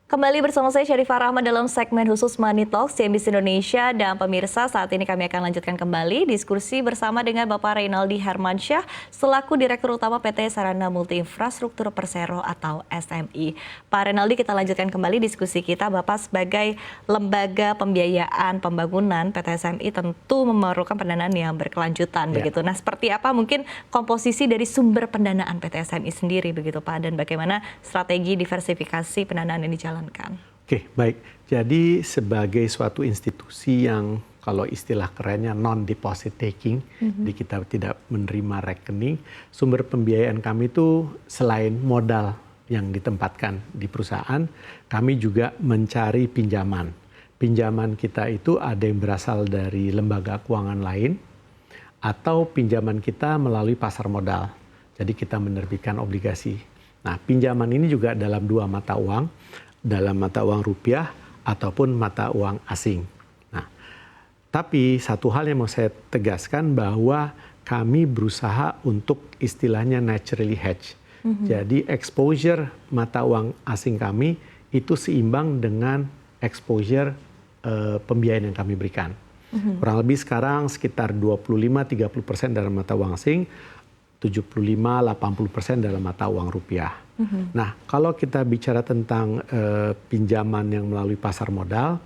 Kembali bersama saya Syarifah Rahman dalam segmen khusus Money Talks CNBC Indonesia. Dan pemirsa, saat ini kami akan lanjutkan kembali diskusi bersama dengan Bapak Reynaldi Hermansyah selaku Direktur Utama PT Sarana Multi Infrastruktur Persero atau SMI. Pak Reynaldi, kita lanjutkan kembali diskusi kita. Bapak sebagai lembaga pembiayaan pembangunan PT SMI tentu memerlukan pendanaan yang berkelanjutan begitu. Nah, seperti apa mungkin komposisi dari sumber pendanaan PT SMI sendiri begitu Pak, dan bagaimana strategi diversifikasi pendanaan yang dijalankan? Oke, baik. Jadi sebagai suatu institusi yang kalau istilah kerennya non-deposit taking, jadi kita tidak menerima rekening, sumber pembiayaan kami itu selain modal yang ditempatkan di perusahaan, kami juga mencari pinjaman. Pinjaman kita itu ada yang berasal dari lembaga keuangan lain, atau pinjaman kita melalui pasar modal. Jadi kita menerbitkan obligasi. Nah, pinjaman ini juga dalam dua mata uang, dalam mata uang rupiah ataupun mata uang asing. Nah, tapi satu hal yang mau saya tegaskan bahwa kami berusaha untuk istilahnya naturally hedge. Jadi exposure mata uang asing kami itu seimbang dengan exposure pembiayaan yang kami berikan. Kurang lebih sekarang sekitar 25-30% dalam mata uang asing, 75-80% dalam mata uang rupiah. Nah, kalau kita bicara tentang pinjaman yang melalui pasar modal,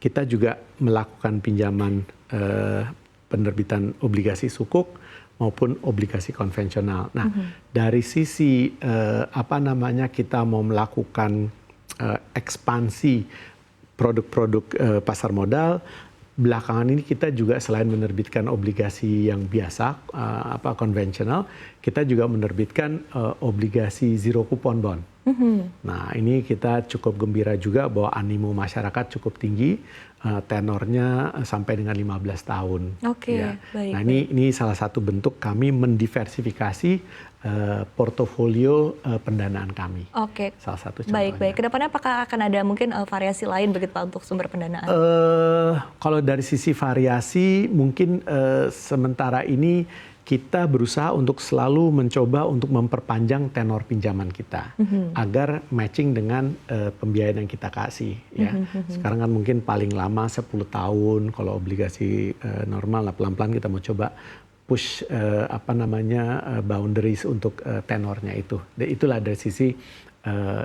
kita juga melakukan pinjaman penerbitan obligasi sukuk maupun obligasi konvensional. Nah, dari sisi kita mau melakukan ekspansi produk-produk pasar modal, belakangan ini kita juga selain menerbitkan obligasi yang biasa, konvensional, kita juga menerbitkan obligasi zero coupon bond. Nah, ini kita cukup gembira juga bahwa animo masyarakat cukup tinggi, tenornya sampai dengan 15 tahun. Baik. Nah, ini salah satu bentuk kami mendiversifikasi portofolio pendanaan kami. Salah satu contohnya. Baik. Kedepannya apakah akan ada mungkin variasi lain begitu Pak untuk sumber pendanaan? Kalau dari sisi variasi, mungkin sementara ini kita berusaha untuk selalu mencoba untuk memperpanjang tenor pinjaman kita agar matching dengan pembiayaan yang kita kasih. Ya. Sekarang kan mungkin paling lama 10 tahun, kalau obligasi normal, pelan-pelan kita mau coba push boundaries untuk tenornya itu. Dan itulah dari sisi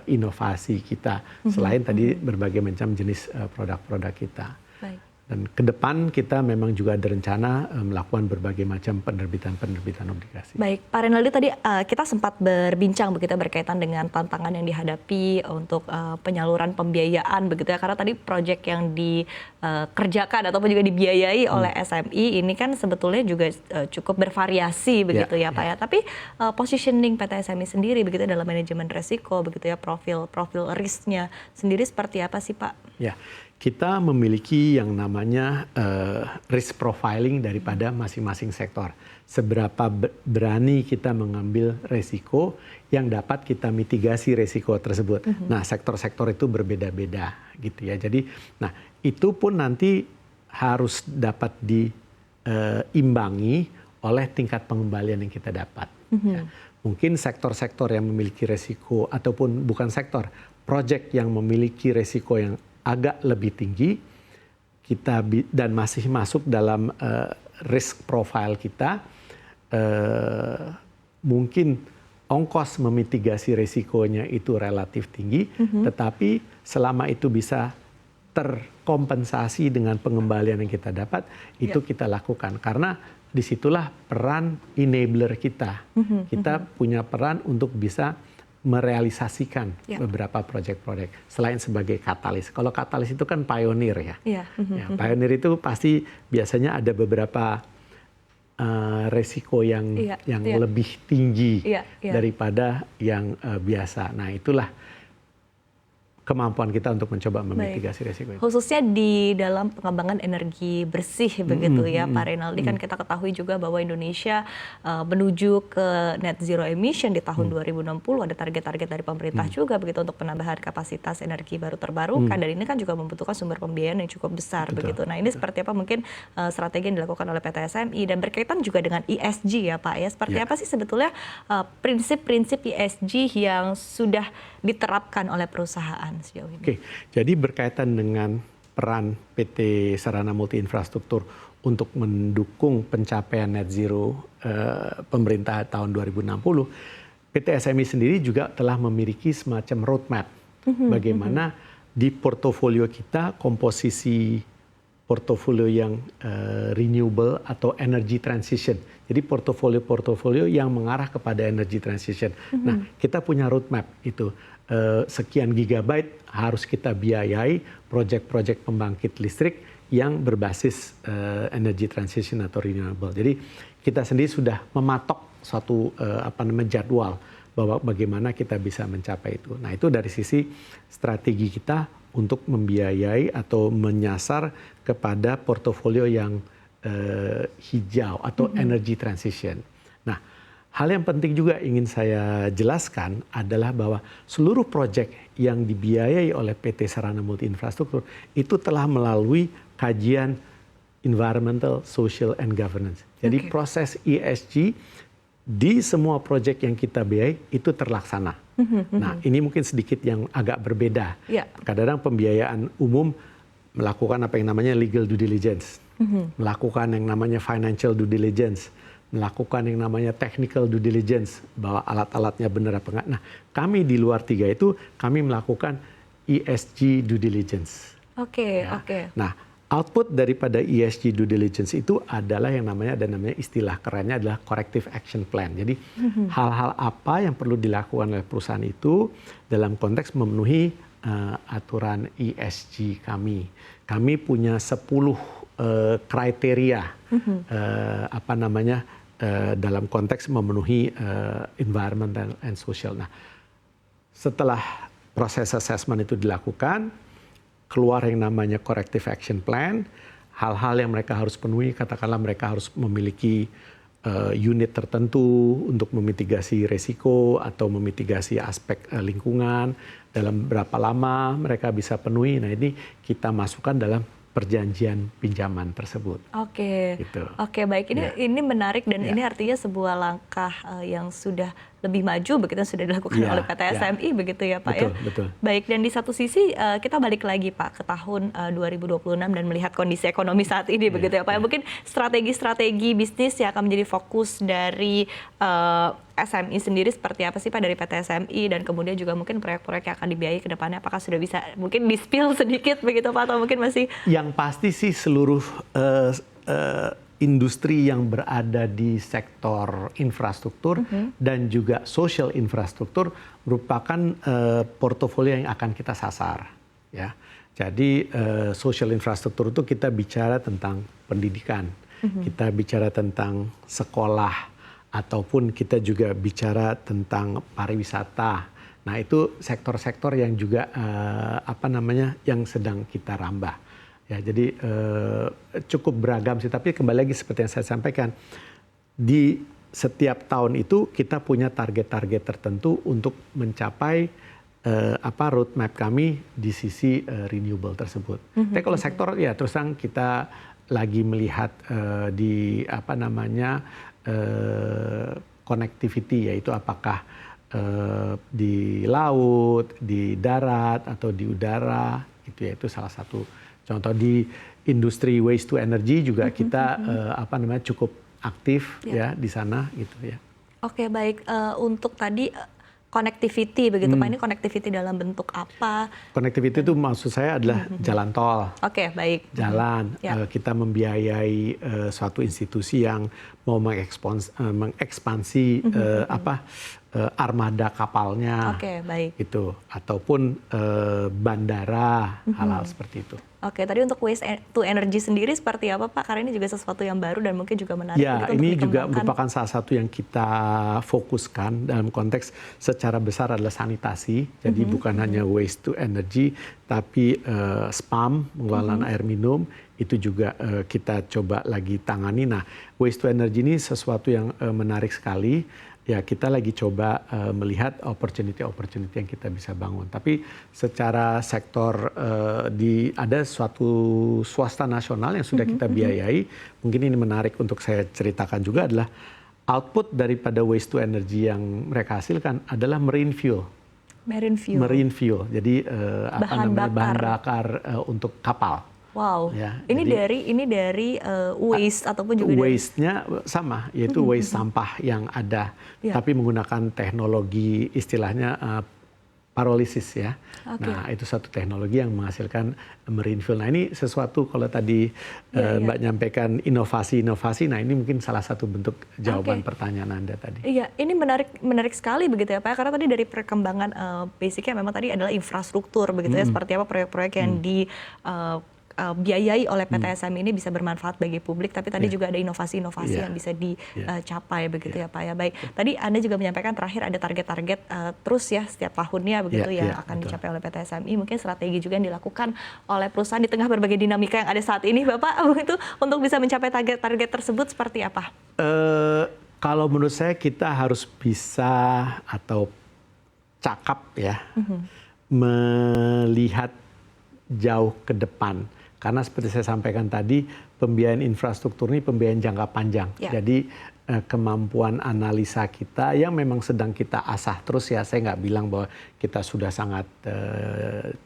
inovasi kita. Selain tadi berbagai macam jenis produk-produk kita. Baik. Dan ke depan kita memang juga ada rencana melakukan berbagai macam penerbitan obligasi. Baik, Pak Reynaldi, tadi kita sempat berbincang begitu berkaitan dengan tantangan yang dihadapi untuk penyaluran pembiayaan begitu ya, karena tadi proyek yang dikerjakan ataupun juga dibiayai oleh SMI ini kan sebetulnya juga cukup bervariasi begitu ya Pak ya. Tapi positioning PT SMI sendiri begitu dalam manajemen resiko begitu ya, profil risknya sendiri seperti apa sih Pak? Ya. Kita memiliki yang namanya risk profiling daripada masing-masing sektor. Seberapa berani kita mengambil resiko yang dapat kita mitigasi resiko tersebut. Nah, sektor-sektor itu berbeda-beda gitu ya. Jadi, nah itu pun nanti harus dapat diimbangi oleh tingkat pengembalian yang kita dapat. Ya. Mungkin sektor-sektor yang memiliki resiko ataupun bukan sektor, proyek yang memiliki resiko yang agak lebih tinggi kita dan masih masuk dalam risk profile kita, mungkin ongkos memitigasi risikonya itu relatif tinggi, tetapi selama itu bisa terkompensasi dengan pengembalian yang kita dapat, itu kita lakukan karena disitulah peran enabler kita. Kita punya peran untuk bisa merealisasikan beberapa proyek-proyek selain sebagai katalis. Kalau katalis itu kan pioneer ya. Pioneer itu pasti biasanya ada beberapa resiko yang lebih tinggi daripada yang biasa. Nah, itulah kemampuan kita untuk mencoba memitigasi resiko itu. Khususnya di dalam pengembangan energi bersih begitu ya Pak Reynaldi, kan kita ketahui juga bahwa Indonesia menuju ke net zero emission di tahun 2060, ada target-target dari pemerintah juga begitu untuk penambahan kapasitas energi baru terbarukan, dan ini kan juga membutuhkan sumber pembiayaan yang cukup besar begitu. Nah, ini seperti apa mungkin strategi yang dilakukan oleh PT SMI dan berkaitan juga dengan ESG ya Pak ya, seperti apa sih sebetulnya prinsip-prinsip ESG yang sudah diterapkan oleh perusahaan sejauh ini? Oke, jadi berkaitan dengan peran PT Sarana Multi Infrastruktur untuk mendukung pencapaian net zero pemerintah tahun 2060, PT SMI sendiri juga telah memiliki semacam roadmap bagaimana di portofolio kita komposisi portofolio yang renewable atau energy transition. Jadi portofolio-portofolio yang mengarah kepada energy transition. Nah, kita punya roadmap itu. Sekian gigabyte harus kita biayai proyek-proyek pembangkit listrik yang berbasis energy transition atau renewable. Jadi kita sendiri sudah mematok suatu jadwal bahwa bagaimana kita bisa mencapai itu. Nah, itu dari sisi strategi kita untuk membiayai atau menyasar kepada portofolio yang hijau atau energy transition. Nah, hal yang penting juga ingin saya jelaskan adalah bahwa seluruh proyek yang dibiayai oleh PT Sarana Multi Infrastruktur itu telah melalui kajian environmental, social, and governance. Jadi proses ESG di semua proyek yang kita biayai itu terlaksana. Nah, ini mungkin sedikit yang agak berbeda. Kadang-kadang pembiayaan umum melakukan apa yang namanya legal due diligence, melakukan yang namanya financial due diligence, melakukan yang namanya technical due diligence, bahwa alat-alatnya benar apa enggak. Nah, kami di luar tiga itu, kami melakukan ESG due diligence. Oke. Nah, output daripada ESG due diligence itu adalah yang namanya, ada namanya istilah kerennya adalah corrective action plan. Jadi hal-hal apa yang perlu dilakukan oleh perusahaan itu dalam konteks memenuhi aturan ESG kami. Kami punya 10 kriteria dalam konteks memenuhi environmental and social. Nah, setelah proses assessment itu dilakukan, keluar yang namanya corrective action plan, hal-hal yang mereka harus penuhi, katakanlah mereka harus memiliki unit tertentu untuk memitigasi resiko atau memitigasi aspek lingkungan, dalam berapa lama mereka bisa penuhi. Nah, ini kita masukkan dalam perjanjian pinjaman tersebut. Oke, gitu. Oke, baik. Ini menarik dan ini artinya sebuah langkah yang sudah lebih maju begitu yang sudah dilakukan oleh PT SMI begitu ya Pak. Betul. Baik, dan di satu sisi kita balik lagi Pak ke tahun 2026 dan melihat kondisi ekonomi saat ini begitu ya Pak. Mungkin strategi-strategi bisnis yang akan menjadi fokus dari SMI sendiri seperti apa sih Pak dari PT SMI, dan kemudian juga mungkin proyek-proyek yang akan dibiayai ke depannya, apakah sudah bisa mungkin di-spill sedikit begitu Pak, atau mungkin masih? Yang pasti sih seluruh industri yang berada di sektor infrastruktur dan juga social infrastruktur merupakan portofolio yang akan kita sasar. Ya, jadi social infrastruktur itu kita bicara tentang pendidikan, kita bicara tentang sekolah, ataupun kita juga bicara tentang pariwisata. Nah, itu sektor-sektor yang juga yang sedang kita rambah. Ya, jadi cukup beragam sih, tapi kembali lagi seperti yang saya sampaikan, di setiap tahun itu kita punya target-target tertentu untuk mencapai roadmap kami di sisi renewable tersebut. Tapi kalau sektor ya terus terang kita lagi melihat di connectivity, yaitu apakah di laut, di darat atau di udara, gitu ya, itu salah satu contoh. Di industri waste to energy juga kita cukup aktif ya di sana gitu ya. Oke, baik. Untuk tadi connectivity begitu Pak, ini connectivity dalam bentuk apa? Connectivity itu maksud saya adalah jalan tol. Oke, baik. Jalan, kita membiayai suatu institusi yang mau mengekspansi armada kapalnya. Oke, baik. Itu, ataupun bandara, hal-hal seperti itu. Oke, tadi untuk waste to energy sendiri seperti apa Pak? Karena ini juga sesuatu yang baru dan mungkin juga menarik. Ya, ini juga merupakan salah satu yang kita fokuskan dalam konteks secara besar adalah sanitasi. Jadi bukan hanya waste to energy, tapi spam, pengelolaan air minum, itu juga kita coba lagi tangani. Nah, waste to energy ini sesuatu yang menarik sekali. Ya, kita lagi coba melihat opportunity yang kita bisa bangun. Tapi secara sektor ada suatu swasta nasional yang sudah kita biayai. Mungkin ini menarik untuk saya ceritakan juga adalah output daripada waste to energy yang mereka hasilkan adalah marine fuel. marine fuel. Jadi Bahan bahan bakar untuk kapal. Wow, Ya, ini dari waste ataupun juga waste-nya sama, yaitu waste sampah yang ada, tapi menggunakan teknologi istilahnya parolisis ya. Nah, itu satu teknologi yang menghasilkan marine fuel. Nah, ini sesuatu kalau tadi Mbak nyampaikan inovasi-inovasi, nah ini mungkin salah satu bentuk jawaban pertanyaan Anda tadi. Iya, ini menarik sekali begitu ya Pak, karena tadi dari perkembangan basicnya memang tadi adalah infrastruktur begitu ya, seperti apa proyek-proyek yang biayai oleh PTSM ini bisa bermanfaat bagi publik, tapi tadi juga ada inovasi-inovasi yang bisa dicapai begitu ya Pak ya. Baik, tadi Anda juga menyampaikan terakhir ada target-target terus ya setiap tahunnya begitu yang akan dicapai oleh PTSMI. Mungkin strategi juga yang dilakukan oleh perusahaan di tengah berbagai dinamika yang ada saat ini Bapak, begitu untuk bisa mencapai target-target tersebut seperti apa? Kalau menurut saya kita harus bisa atau cakap ya, melihat jauh ke depan. Karena seperti saya sampaikan tadi, pembiayaan infrastruktur ini pembiayaan jangka panjang. Jadi kemampuan analisa kita yang memang sedang kita asah terus ya. Saya nggak bilang bahwa kita sudah sangat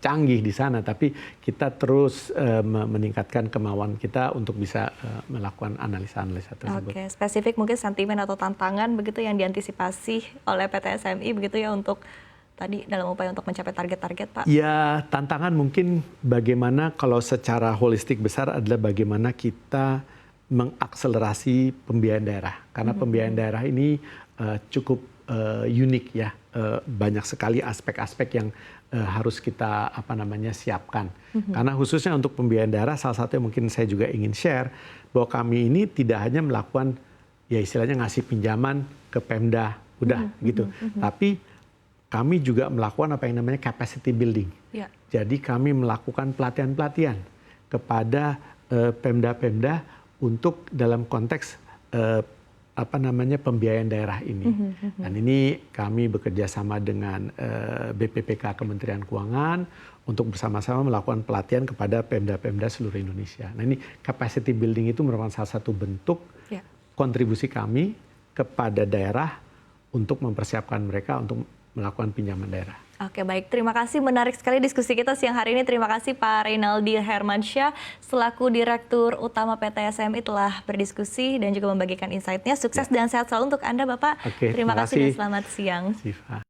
canggih di sana, tapi kita terus meningkatkan kemauan kita untuk bisa melakukan analisa-analisa tersebut. Oke, spesifik mungkin sentimen atau tantangan begitu yang diantisipasi oleh PTSMI begitu ya untuk tadi dalam upaya untuk mencapai target-target, Pak? Ya, tantangan mungkin bagaimana kalau secara holistik besar adalah bagaimana kita mengakselerasi pembiayaan daerah. Karena pembiayaan daerah ini cukup unik ya. Banyak sekali aspek-aspek yang harus kita siapkan. Karena khususnya untuk pembiayaan daerah, salah satu yang mungkin saya juga ingin share, bahwa kami ini tidak hanya melakukan ya istilahnya ngasih pinjaman ke Pemda, udah gitu. Tapi kami juga melakukan apa yang namanya capacity building. Jadi kami melakukan pelatihan-pelatihan kepada Pemda-Pemda untuk dalam konteks pembiayaan daerah ini. Dan ini kami bekerja sama dengan BPPK Kementerian Keuangan untuk bersama-sama melakukan pelatihan kepada Pemda-Pemda seluruh Indonesia. Nah, ini capacity building itu merupakan salah satu bentuk kontribusi kami kepada daerah untuk mempersiapkan mereka untuk melakukan pinjaman daerah. Oke, baik. Terima kasih. Menarik sekali diskusi kita siang hari ini. Terima kasih Pak Reynaldi Hermansyah selaku Direktur Utama PTSMI telah berdiskusi dan juga membagikan insight-nya. Sukses dan sehat selalu untuk Anda, Bapak. Oke, terima kasih dan selamat siang. Siva.